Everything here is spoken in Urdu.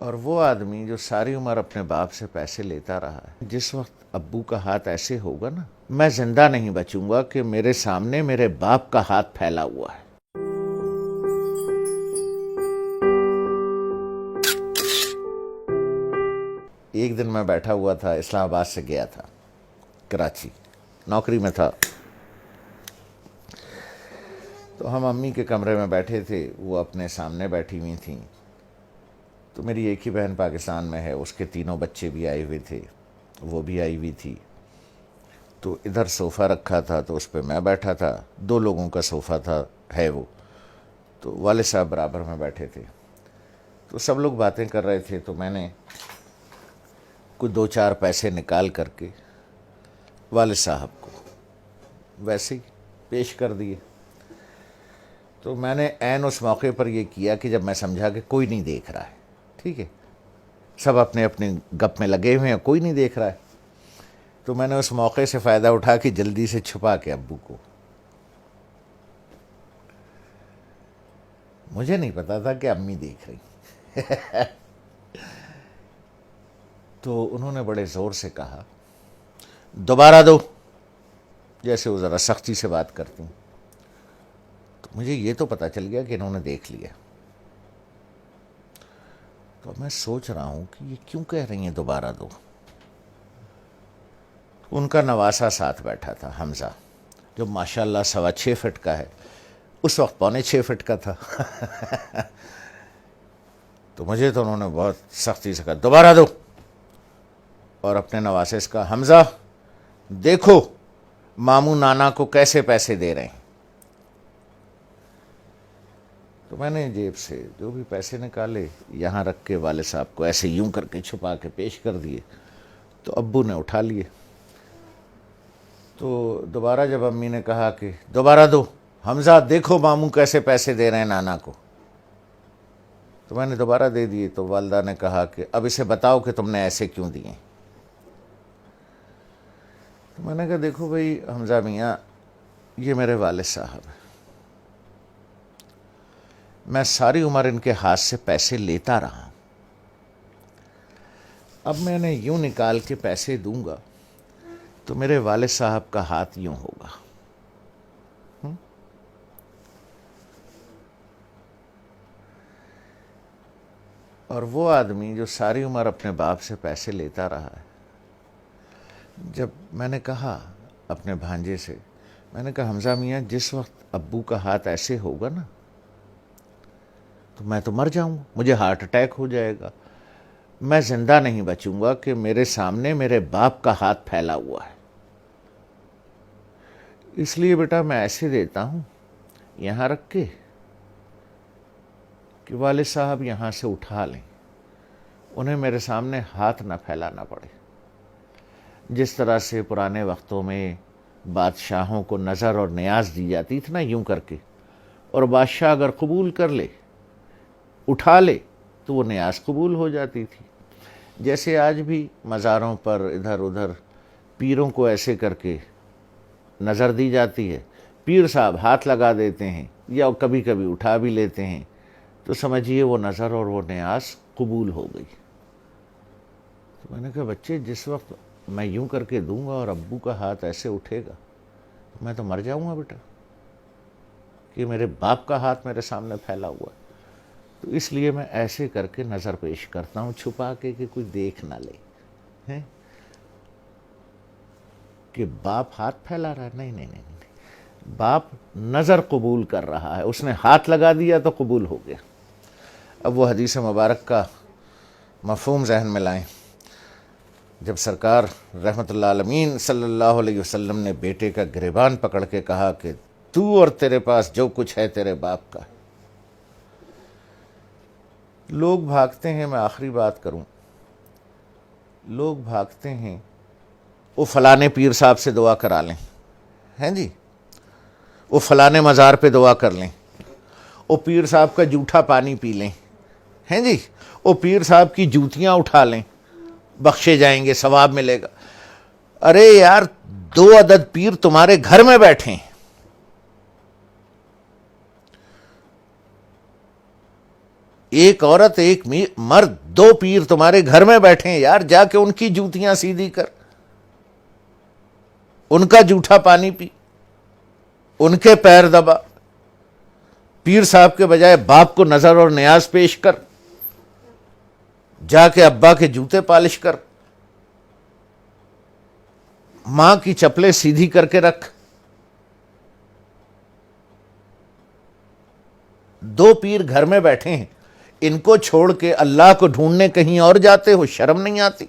اور وہ آدمی جو ساری عمر اپنے باپ سے پیسے لیتا رہا ہے، جس وقت ابو کا ہاتھ ایسے ہوگا نا، میں زندہ نہیں بچوں گا کہ میرے سامنے میرے باپ کا ہاتھ پھیلا ہوا ہے۔ ایک دن میں بیٹھا ہوا تھا، اسلام آباد سے گیا تھا کراچی، نوکری میں تھا، تو ہم امی کے کمرے میں بیٹھے تھے، وہ اپنے سامنے بیٹھی ہوئی تھیں، تو میری ایک ہی بہن پاکستان میں ہے، اس کے تینوں بچے بھی آئے ہوئے تھے، وہ بھی آئی ہوئی تھی، تو ادھر صوفہ رکھا تھا تو اس پہ میں بیٹھا تھا، 2 لوگوں کا صوفہ تھا ہے وہ، تو والد صاحب برابر میں بیٹھے تھے، تو سب لوگ باتیں کر رہے تھے، تو میں نے کچھ 2-4 پیسے نکال کر کے والد صاحب کو ویسے ہی پیش کر دیے۔ تو میں نے عین اس موقع پر یہ کیا کہ جب میں سمجھا کہ کوئی نہیں دیکھ رہا ہے، ٹھیک ہے، سب اپنے اپنے گپ میں لگے ہوئے ہیں، کوئی نہیں دیکھ رہا ہے، تو میں نے اس موقع سے فائدہ اٹھا کے جلدی سے چھپا کے ابو کو، مجھے نہیں پتا تھا کہ امی دیکھ رہی، تو انہوں نے بڑے زور سے کہا دوبارہ دو، جیسے وہ ذرا سختی سے بات کرتی ہیں، تو مجھے یہ تو پتا چل گیا کہ انہوں نے دیکھ لیا، تو میں سوچ رہا ہوں کہ یہ کیوں کہہ رہی ہیں دوبارہ دو۔ ان کا نواسا ساتھ بیٹھا تھا، حمزہ، جو ماشاءاللہ 6.25 فٹ کا ہے، اس وقت 6.25 فٹ کا تھا، تو مجھے تو انہوں نے بہت سختی سے کہا دوبارہ دو، اور اپنے نواسے سے کہا حمزہ دیکھو ماموں نانا کو کیسے پیسے دے رہے ہیں۔ تو میں نے جیب سے جو بھی پیسے نکالے یہاں رکھ کے والد صاحب کو ایسے یوں کر کے چھپا کے پیش کر دیے، تو ابو نے اٹھا لیے۔ تو دوبارہ جب امی نے کہا کہ دوبارہ دو، حمزہ دیکھو ماموں کیسے پیسے دے رہے ہیں نانا کو، تو میں نے دوبارہ دے دیے، تو والدہ نے کہا کہ اب اسے بتاؤ کہ تم نے ایسے کیوں دیے۔ تو میں نے کہا دیکھو بھائی حمزہ میاں، یہ میرے والد صاحب ہیں، میں ساری عمر ان کے ہاتھ سے پیسے لیتا رہا ہوں، اب میں نے یوں نکال کے پیسے دوں گا تو میرے والد صاحب کا ہاتھ یوں ہوگا، اور وہ آدمی جو ساری عمر اپنے باپ سے پیسے لیتا رہا ہے، جب میں نے کہا اپنے بھانجے سے، میں نے کہا حمزہ میاں جس وقت ابو کا ہاتھ ایسے ہوگا نا تو میں تو مر جاؤں، مجھے ہارٹ اٹیک ہو جائے گا، میں زندہ نہیں بچوں گا کہ میرے سامنے میرے باپ کا ہاتھ پھیلا ہوا ہے، اس لیے بیٹا میں ایسے دیتا ہوں یہاں رکھ کے کہ والد صاحب یہاں سے اٹھا لیں، انہیں میرے سامنے ہاتھ نہ پھیلانا پڑے، جس طرح سے پرانے وقتوں میں بادشاہوں کو نظر اور نیاز دی جاتی تھی نا یوں کر کے، اور بادشاہ اگر قبول کر لے اٹھا لے تو وہ نیاز قبول ہو جاتی تھی، جیسے آج بھی مزاروں پر ادھر ادھر پیروں کو ایسے کر کے نظر دی جاتی ہے، پیر صاحب ہاتھ لگا دیتے ہیں یا کبھی کبھی اٹھا بھی لیتے ہیں، تو سمجھیے وہ نظر اور وہ نیاز قبول ہو گئی۔ تو میں نے کہا بچے جس وقت میں یوں کر کے دوں گا اور ابو کا ہاتھ ایسے اٹھے گا میں تو مر جاؤں گا بیٹا، کہ میرے باپ کا ہاتھ میرے سامنے پھیلا ہوا ہے، تو اس لیے میں ایسے کر کے نظر پیش کرتا ہوں چھپا کے کہ کوئی دیکھ نہ لے ہیں کہ باپ ہاتھ پھیلا رہا ہے، نہیں نہیں نہیں نہیں، باپ نظر قبول کر رہا ہے، اس نے ہاتھ لگا دیا تو قبول ہو گیا۔ اب وہ حدیث مبارک کا مفہوم ذہن میں لائیں، جب سرکار رحمت اللہ عالمین صلی اللہ علیہ وسلم نے بیٹے کا گریبان پکڑ کے کہا کہ تو اور تیرے پاس جو کچھ ہے تیرے باپ کا ہے، لوگ بھاگتے ہیں، میں آخری بات کروں، لوگ بھاگتے ہیں وہ فلانے پیر صاحب سے دعا کرا لیں، ہیں جی، وہ فلانے مزار پہ دعا کر لیں، وہ پیر صاحب کا جھوٹا پانی پی لیں، ہیں جی، وہ پیر صاحب کی جوتیاں اٹھا لیں، بخشے جائیں گے، ثواب ملے گا۔ ارے یار 2 عدد پیر تمہارے گھر میں بیٹھے ہیں، ایک عورت ایک مرد، دو پیر تمہارے گھر میں بیٹھے ہیں یار، جا کے ان کی جوتیاں سیدھی کر، ان کا جھوٹا پانی پی، ان کے پیر دبا، پیر صاحب کے بجائے باپ کو نظر اور نیاز پیش کر، جا کے ابا کے جوتے پالش کر، ماں کی چپلیں سیدھی کر کے رکھ۔ دو پیر گھر میں بیٹھے ہیں، ان کو چھوڑ کے اللہ کو ڈھونڈنے کہیں اور جاتے ہو، شرم نہیں آتی؟